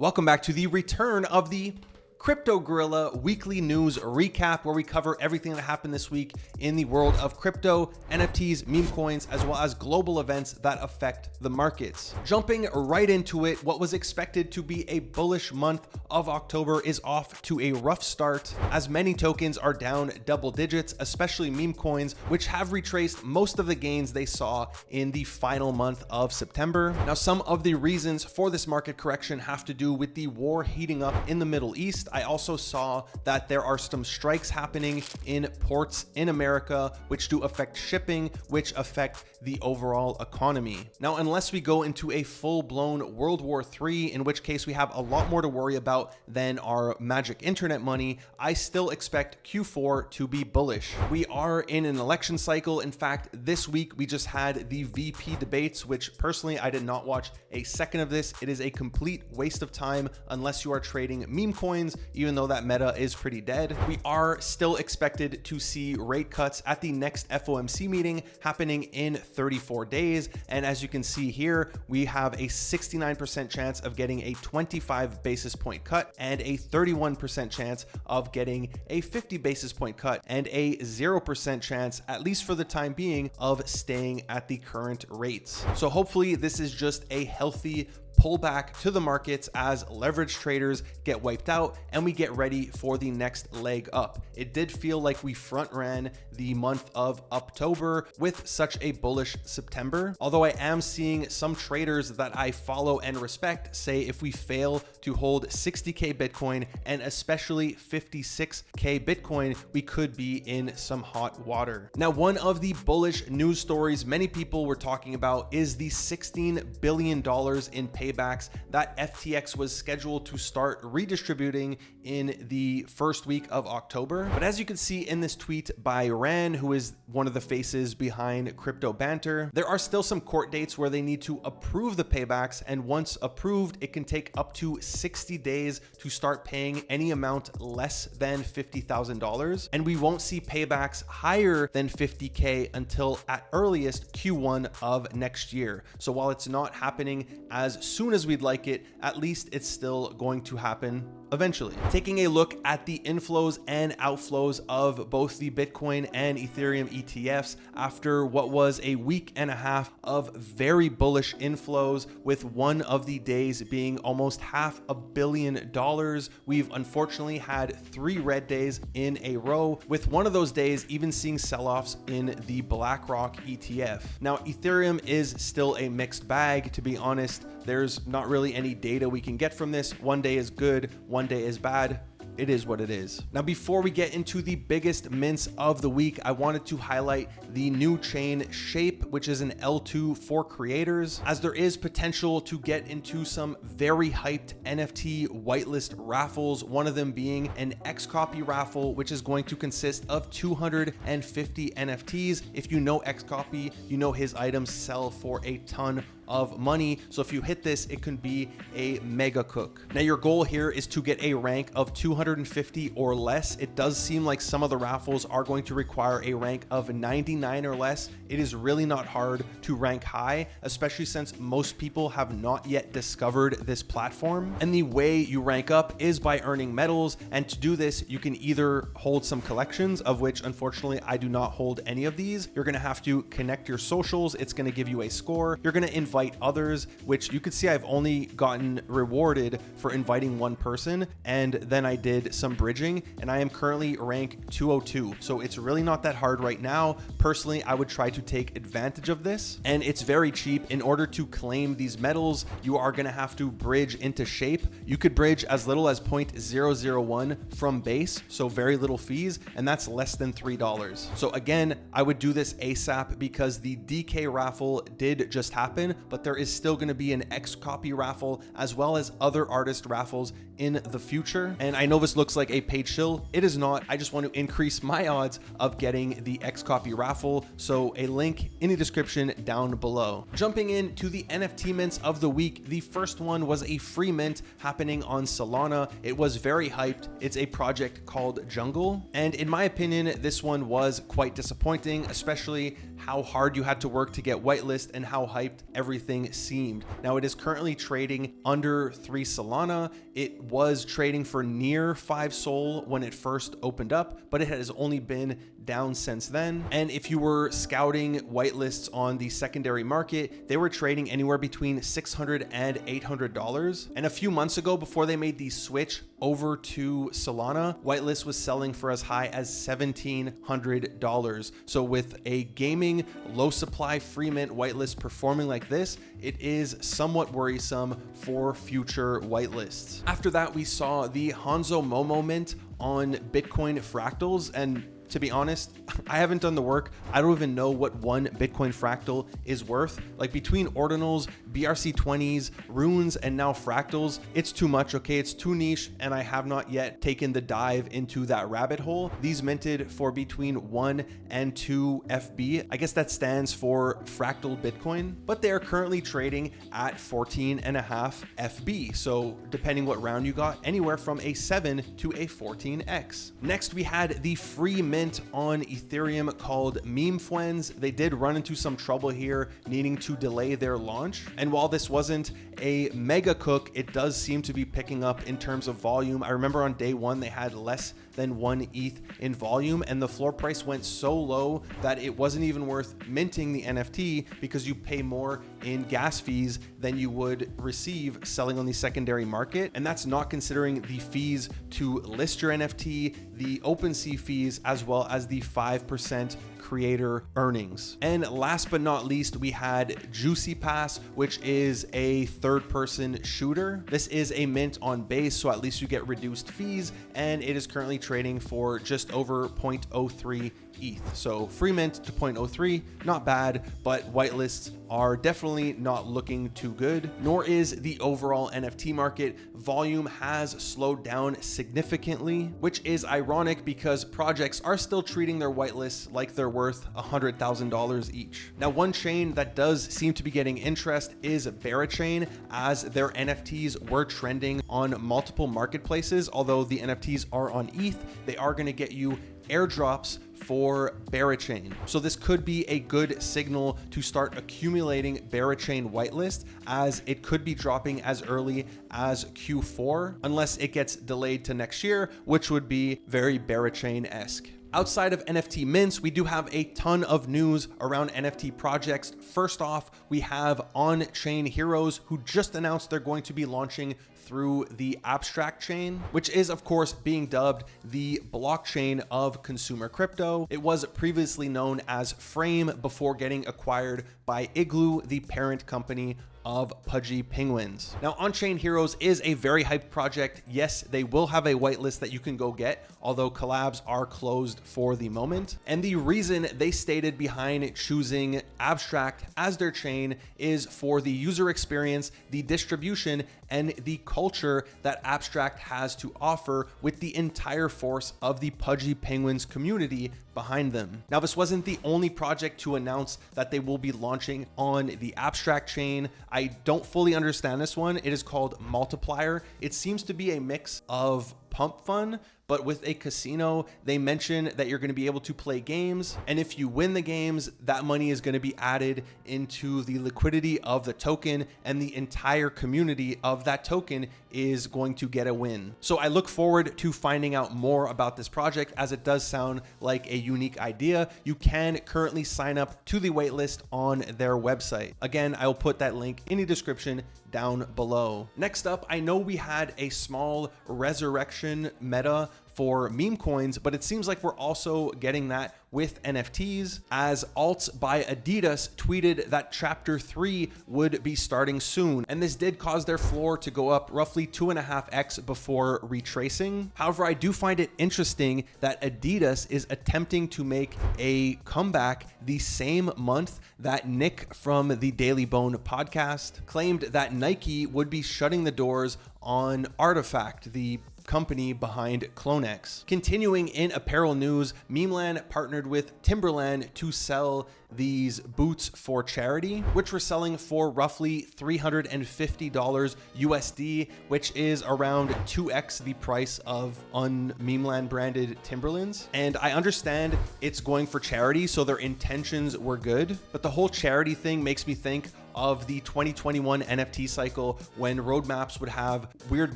Welcome back to the return of the Crypto Gorilla weekly news recap, where we cover everything that happened this week in the world of crypto, NFTs, meme coins, as well as global events that affect the markets. Jumping right into it, what was expected to be a bullish month of October is off to a rough start, as many tokens are down double digits, especially meme coins, which have retraced most of the gains they saw in the final month of September. Now, some of the reasons for this market correction have to do with the war heating up in the Middle East. I also saw that there are some strikes happening in ports in America, which do affect shipping, which affect the overall economy. Now, unless we go into a full-blown World War III, in which case we have a lot more to worry about than our magic internet money, I still expect Q4 to be bullish. We are in an election cycle. In fact, this week we just had the VP debates, which personally I did not watch a second of this. It is a complete waste of time unless you are trading meme coins, even though that meta is pretty dead. We are still expected to see rate cuts at the next FOMC meeting happening in 34 days. And as you can see here, we have a 69% chance of getting a 25 basis point cut and a 31% chance of getting a 50 basis point cut and a 0% chance, at least for the time being, of staying at the current rates. So hopefully this is just a healthy pullback to the markets as leverage traders get wiped out and we get ready for the next leg up. It did feel like we front ran the month of October with such a bullish September, although I am seeing some traders that I follow and respect say if we fail to hold 60k Bitcoin and especially 56k Bitcoin, we could be in some hot water. Now, one of the bullish news stories many people were talking about is the $16 billion in paybacks that FTX was scheduled to start redistributing in the first week of October. But as you can see in this tweet by Ran, who is one of the faces behind Crypto Banter, there are still some court dates where they need to approve the paybacks, and once approved, it can take up to 60 days to start paying any amount less than $50,000. And we won't see paybacks higher than 50k until at earliest Q1 of next year. So while it's not happening as soon as we'd like it, at least it's still going to happen eventually. Taking a look at the inflows and outflows of both the Bitcoin and Ethereum ETFs after what was a week and a half of very bullish inflows, with one of the days being almost $500 million. We've unfortunately had 3 red days in a row, with one of those days even seeing sell-offs in the BlackRock ETF. Now, Ethereum is still a mixed bag, to be honest. There's not really any data we can get from this. One day is good, one day is bad. It is what it is. Now, before we get into the biggest mints of the week, I wanted to highlight the new chain Shape, which is an L2 for creators, as there is potential to get into some very hyped NFT whitelist raffles, one of them being an Xcopy raffle, which is going to consist of 250 NFTs. If you know Xcopy, you know his items sell for a ton of money. So if you hit this, it can be a mega cook. Now, your goal here is to get a rank of 250 or less. It does seem like some of the raffles are going to require a rank of 99 or less. It is really not hard to rank high, especially since most people have not yet discovered this platform. And the way you rank up is by earning medals. And to do this, you can either hold some collections, of which unfortunately I do not hold any of these. You're going to have to connect your socials. It's going to give you a score. You're going to invite others, which you could see I've only gotten rewarded for inviting one person, and then I did some bridging, and I am currently rank 202. So it's really not that hard right now. Personally, I would try to take advantage of this, and it's very cheap. In order to claim these medals, you are going to have to bridge into Shape. You could bridge as little as 0.001 from base, so very little fees, and that's less than $3. So again, I would do this ASAP because the DK raffle did just happen, but there is still going to be an Xcopy raffle as well as other artist raffles in the future. And I know this looks like a paid shill. It is not. I just want to increase my odds of getting the Xcopy raffle. So a link in the description down below. Jumping into the NFT mints of the week, the first one was a free mint happening on Solana. It was very hyped. It's a project called Jungle. And in my opinion, this one was quite disappointing, especially how hard you had to work to get whitelist and how hyped everything seemed. Now it is currently trading under 3 Solana. It was trading for near 5 Sol when it first opened up, but it has only been down since then. And if you were scouting whitelists on the secondary market, they were trading anywhere between $600 and $800. And a few months ago, before they made the switch over to Solana, whitelist was selling for as high as $1,700. So with a gaming low supply free mint whitelist performing like this, it is somewhat worrisome for future whitelists. After that, we saw the Honzomomo mint on Bitcoin Fractals, and to be honest, I haven't done the work. I don't even know what one Bitcoin fractal is worth. Like between ordinals, BRC20s, runes, and now fractals, it's too much, okay? It's too niche, and I have not yet taken the dive into that rabbit hole. These minted for between 1 and 2 FB. I guess that stands for fractal Bitcoin, but they are currently trading at 14.5 FB. So depending what round you got, anywhere from a 7 to a 14x. Next, we had the free mint on Ethereum called MemeFwends. They did run into some trouble here, needing to delay their launch. And while this wasn't a mega cook, it does seem to be picking up in terms of volume. I remember on day one, they had less than 1 ETH in volume, and the floor price went so low that it wasn't even worth minting the NFT because you pay more in gas fees than you would receive selling on the secondary market. And that's not considering the fees to list your NFT, the OpenSea fees, as well as the 5% creator earnings. And last but not least, we had Juicy Pass, which is a third-person shooter. This is a mint on Base, so at least you get reduced fees, and it is currently trading for just over 0.03 ETH. So free mint to 0.03, not bad, but whitelists are definitely not looking too good, nor is the overall NFT market. Volume has slowed down significantly, which is ironic because projects are still treating their whitelists like they're worth $100,000 each. Now, one chain that does seem to be getting interest is Berachain, as their NFTs were trending on multiple marketplaces. Although the NFTs are on ETH, they are going to get you airdrops for Berachain. So this could be a good signal to start accumulating Berachain whitelist, as it could be dropping as early as Q4, unless it gets delayed to next year, which would be very Berachain-esque. Outside of NFT mints, we do have a ton of news around NFT projects. First off, we have Onchain Heroes, who just announced they're going to be launching through the Abstract chain, which is of course being dubbed the blockchain of consumer crypto. It was previously known as Frame before getting acquired by Igloo, the parent company of Pudgy Penguins. Now, Onchain Heroes is a very hyped project. Yes, they will have a whitelist that you can go get, although collabs are closed for the moment. And the reason they stated behind choosing Abstract as their chain is for the user experience, the distribution, and the culture that Abstract has to offer, with the entire force of the Pudgy Penguins community behind them. Now, this wasn't the only project to announce that they will be launching on the Abstract chain. I don't fully understand this one. It is called Multiplier. It seems to be a mix of Pump Fun, but with a casino. They mention that you're going to be able to play games, and if you win the games, that money is going to be added into the liquidity of the token, and the entire community of that token is going to get a win. So I look forward to finding out more about this project, as it does sound like a unique idea. You can currently sign up to the waitlist on their website. Again, I will put that link in the description down below. Next up, I know we had a small resurrection meta for meme coins, but it seems like we're also getting that with NFTs, as Alts by Adidas tweeted that chapter 3 would be starting soon, and this did cause their floor to go up roughly 2.5x before retracing. However, I do find it interesting that Adidas is attempting to make a comeback the same month that Nick from the Daily Bone podcast claimed that Nike would be shutting the doors on Artifact, the company behind CloneX. Continuing in apparel news, Memeland partnered with Timberland to sell these boots for charity, which were selling for roughly $350 USD, which is around 2x the price of un-Memeland branded Timberlands. And I understand it's going for charity, so their intentions were good, but the whole charity thing makes me think of the 2021 NFT cycle when roadmaps would have weird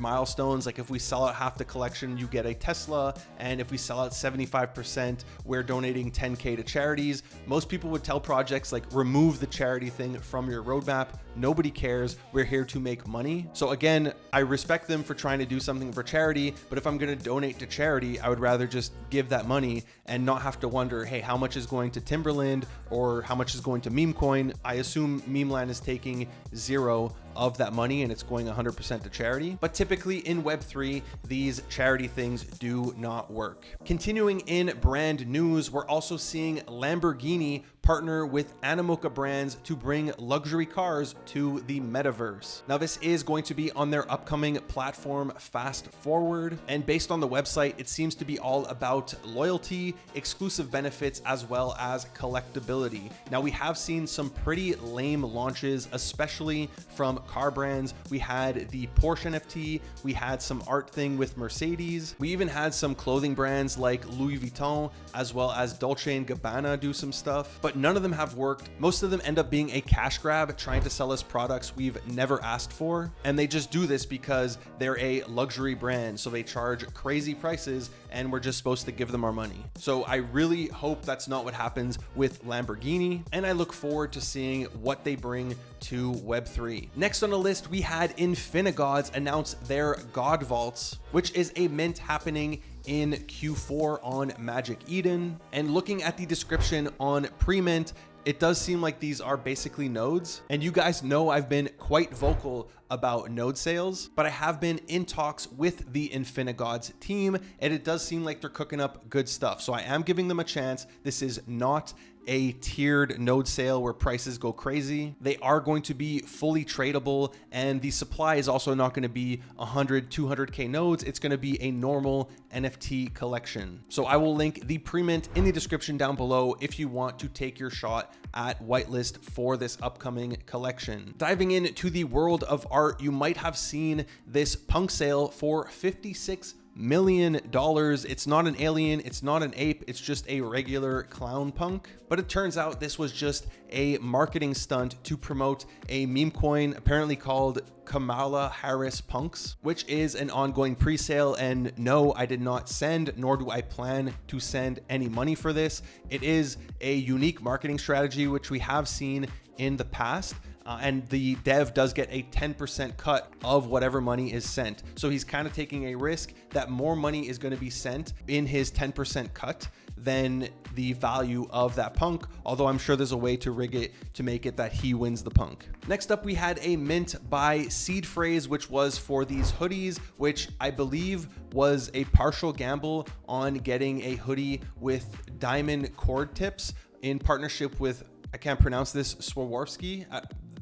milestones, like if we sell out half the collection, you get a Tesla, and if we sell out 75%, we're donating 10K to charities. Most people would tell projects like, remove the charity thing from your roadmap. Nobody cares. We're here to make money. So again, I respect them for trying to do something for charity, but if I'm going to donate to charity, I would rather just give that money and not have to wonder, hey, how much is going to Timberland or how much is going to Memecoin? I assume Memeland is taking 0 of that money and it's going 100% to charity. But typically in Web3, these charity things do not work. Continuing in brand news, we're also seeing Lamborghini partner with Animoca brands to bring luxury cars to the metaverse. Now, this is going to be on their upcoming platform Fast Forward, and based on the website, it seems to be all about loyalty, exclusive benefits, as well as collectability. Now, we have seen some pretty lame launches, especially from car brands. We had the Porsche NFT, we had some art thing with Mercedes, we even had some clothing brands like Louis Vuitton, as well as Dolce & Gabbana do some stuff, but none of them have worked. Most of them end up being a cash grab, trying to sell us products we've never asked for. And they just do this because they're a luxury brand. So they charge crazy prices and we're just supposed to give them our money. So I really hope that's not what happens with Lamborghini. And I look forward to seeing what they bring to Web3. Next on the list, we had InfiniGods announce their God Vaults, which is a mint happening in Q4 on Magic Eden. And looking at the description on pre-mint, it does seem like these are basically nodes. And you guys know I've been quite vocal about node sales, but I have been in talks with the InfiniGods team, and it does seem like they're cooking up good stuff. So I am giving them a chance. This is not a tiered node sale where prices go crazy. They are going to be fully tradable, and the supply is also not going to be 100, 200K nodes. It's going to be a normal NFT collection. So I will link the pre-mint in the description down below if you want to take your shot at Whitelist for this upcoming collection. Diving into the world of art, you might have seen this punk sale for $56 million. It's not an alien, it's not an ape, it's just a regular clown punk. But it turns out this was just a marketing stunt to promote a meme coin apparently called Kamala Harris Punks, which is an ongoing pre-sale. And no, I did not send, nor do I plan to send any money for this. It is a unique marketing strategy, which we have seen in the past. And the dev does get a 10% cut of whatever money is sent. So he's kind of taking a risk that more money is going to be sent in his 10% cut than the value of that punk, although I'm sure there's a way to rig it to make it that he wins the punk. Next up, we had a mint by Seed Phrase, which was for these hoodies, which I believe was a partial gamble on getting a hoodie with diamond cord tips in partnership with, I can't pronounce this, Swarovski,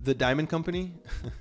the diamond company.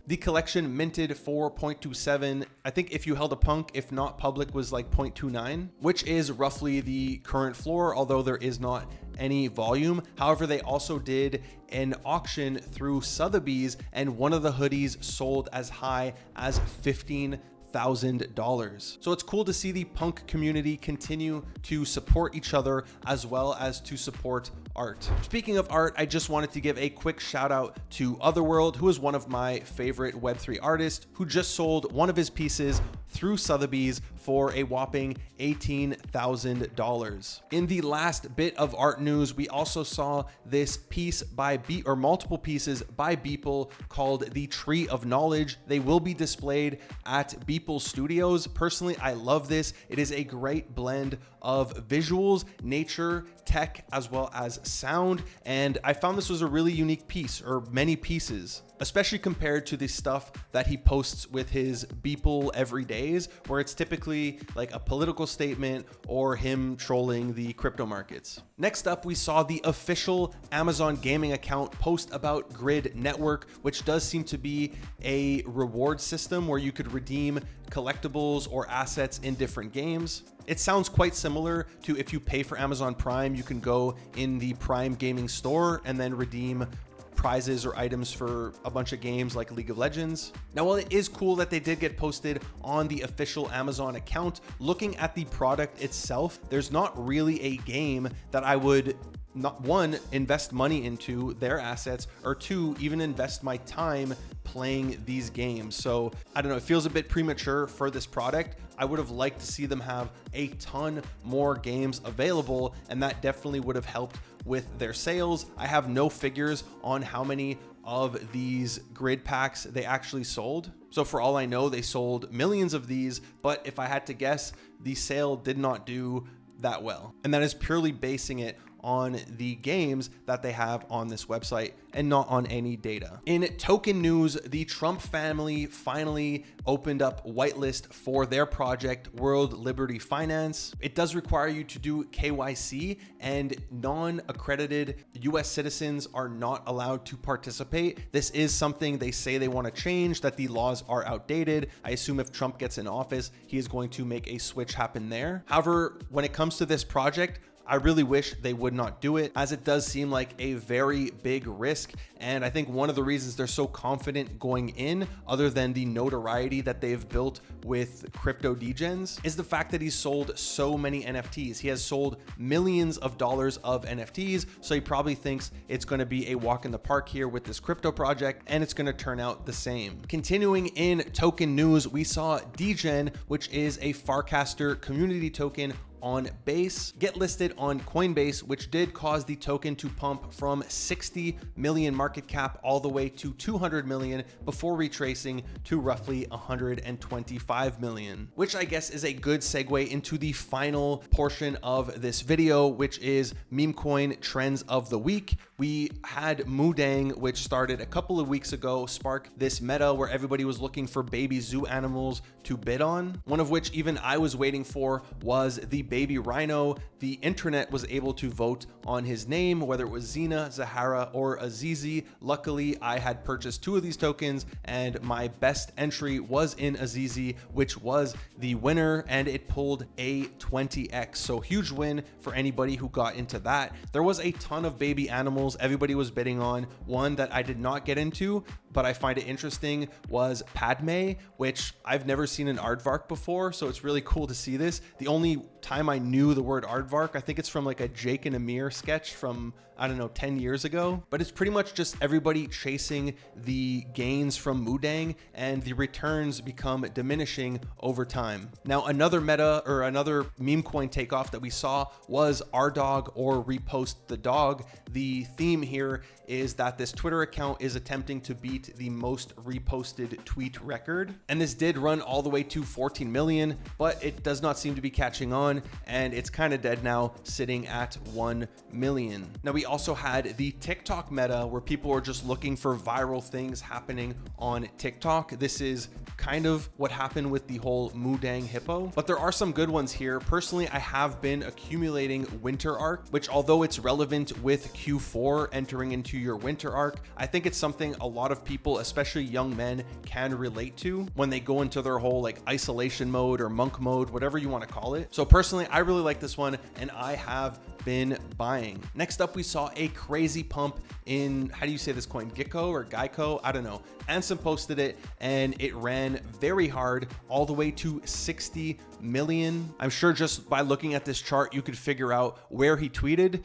The collection minted for 0.27. I think if you held a punk, if not public, was like 0.29, which is roughly the current floor, although there is not any volume. However, they also did an auction through Sothebys, and one of the hoodies sold as high as $15,000. So it's cool to see the punk community continue to support each other as well as to support art. Speaking of art, I just wanted to give a quick shout out to Otherworld, who is one of my favorite Web3 artists, who just sold one of his pieces through Sotheby's for a whopping $18,000. In the last bit of art news, we also saw this piece by multiple pieces by Beeple called the Tree of Knowledge. They will be displayed at Beeple Studios. Personally, I love this. It is a great blend of visuals, nature, tech, as well as sound. And I found this was a really unique piece, or many pieces, especially compared to the stuff that he posts with his Beeple every day. days, where it's typically like a political statement or him trolling the crypto markets. Next up, we saw the official Amazon gaming account post about Grid Network, which does seem to be a reward system where you could redeem collectibles or assets in different games. It sounds quite similar to if you pay for Amazon Prime, you can go in the Prime gaming store and then redeem prizes or items for a bunch of games like League of Legends. Now, while it is cool that they did get posted on the official Amazon account, looking at the product itself, there's not really a game that I would not, one, invest money into their assets, or two, even invest my time playing these games. So I don't know, it feels a bit premature for this product. I would have liked to see them have a ton more games available, and that definitely would have helped with their sales. I have no figures on how many of these grid packs they actually sold. So for all I know, they sold millions of these, but if I had to guess, the sale did not do that well. And that is purely basing it on the games that they have on this website and not on any data. In token news, the Trump family finally opened up Whitelist for their project, World Liberty Finance. It does require you to do KYC, and non-accredited US citizens are not allowed to participate. This is something they say they want to change, that the laws are outdated. I assume if Trump gets in office, he is going to make a switch happen there. However, when it comes to this project, I really wish they would not do it, as it does seem like a very big risk. And I think one of the reasons they're so confident going in, other than the notoriety that they've built with crypto degens, is the fact that he's sold so many NFTs. He has sold millions of dollars of NFTs. So he probably thinks it's going to be a walk in the park here with this crypto project, and it's going to turn out the same. Continuing in token news, we saw Degen, which is a Farcaster community token on Base, get listed on Coinbase, which did cause the token to pump from 60 million market cap all the way to 200 million before retracing to roughly 125 million, which I guess is a good segue into the final portion of this video, which is meme coin trends of the week. We had Mudang, which started a couple of weeks ago, spark this meta where everybody was looking for baby zoo animals to bid on. One of which even I was waiting for was the baby rhino. The internet was able to vote on his name, whether it was Xena, Zahara, or Azizi. Luckily, I had purchased two of these tokens, and my best entry was in Azizi, which was the winner, and it pulled a 20x. So huge win for anybody who got into that. There was a ton of baby animals everybody was bidding on. One that I did not get into, but I find it interesting, was Padmae, which I've never seen an Ardvark before, so it's really cool to see this. The only time I knew the word Ardvark, I think it's from like a Jake and Amir sketch from, I don't know, 10 years ago, but it's pretty much just everybody chasing the gains from Mudang, and the returns become diminishing over time. Now, another meta or another meme coin takeoff that we saw was our dog or repost the dog. The theme here is that this Twitter account is attempting to beat the most reposted tweet record. And this did run all the way to 14 million, but it does not seem to be catching on, and it's kind of dead now, sitting at 1 million. Now, we also had the TikTok meta where people are just looking for viral things happening on TikTok. This is kind of what happened with the whole Mudang hippo, but there are some good ones here. Personally, I have been accumulating winter arc, which although it's relevant with Q4 entering into your winter arc, I think it's something a lot of people, especially young men, can relate to when they go into their whole like isolation mode or monk mode, whatever you want to call it. So personally, I really like this one, and I have been buying. Next up, we saw a crazy pump in, how do you say this coin? Giko or Giko? I don't know. Ansem posted it, and it ran very hard all the way to 60 million. I'm sure just by looking at this chart, you could figure out where he tweeted.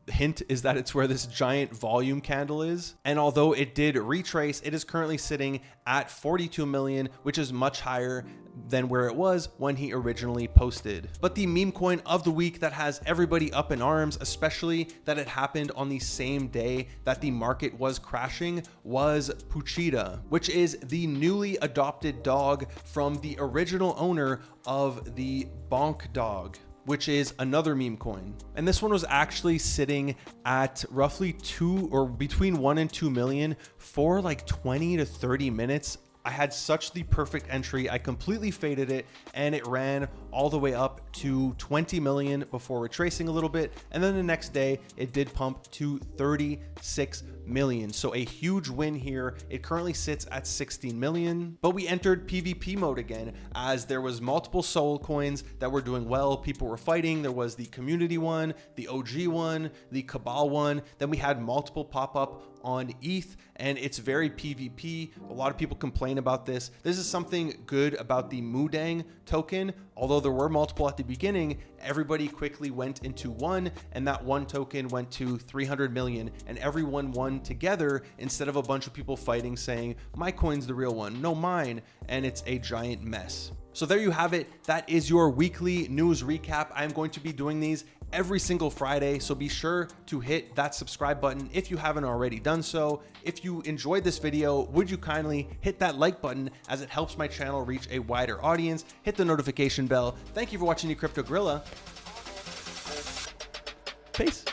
Hint is that it's where this giant volume candle is. And although it did retrace, it is currently sitting at 42 million, which is much higher than where it was when he originally posted. But the meme coin of the week that has everybody up in arms, especially that it happened on the same day that the market was crashing, was Pochita, which is the newly adopted dog from the original owner of the Bonk dog, which is another meme coin. And this one was actually sitting at roughly 2 or between 1 and 2 million for like 20 to 30 minutes. I had such the perfect entry. I completely faded it and it ran all the way up to 20 million before retracing a little bit. And then the next day it did pump to 36 million. So a huge win here. It currently sits at 16 million, but we entered PvP mode again as there was multiple soul coins that were doing well. People were fighting. There was the community one, the OG one, the Cabal one. Then we had multiple pop up on ETH, and it's very PvP. A lot of people complain about this. This is something good about the Mudang token. Although there were multiple at the beginning, everybody quickly went into one, and that one token went to 300 million, and everyone won together instead of a bunch of people fighting saying, my coin's the real one, no mine, and it's a giant mess. So there you have it. That is your weekly news recap. I'm going to be doing these every single Friday, so be sure to hit that subscribe button if you haven't already done so. If you enjoyed this video, would you kindly hit that like button as it helps my channel reach a wider audience. Hit the notification bell. Thank you for watching the Crypto Gorilla. Peace.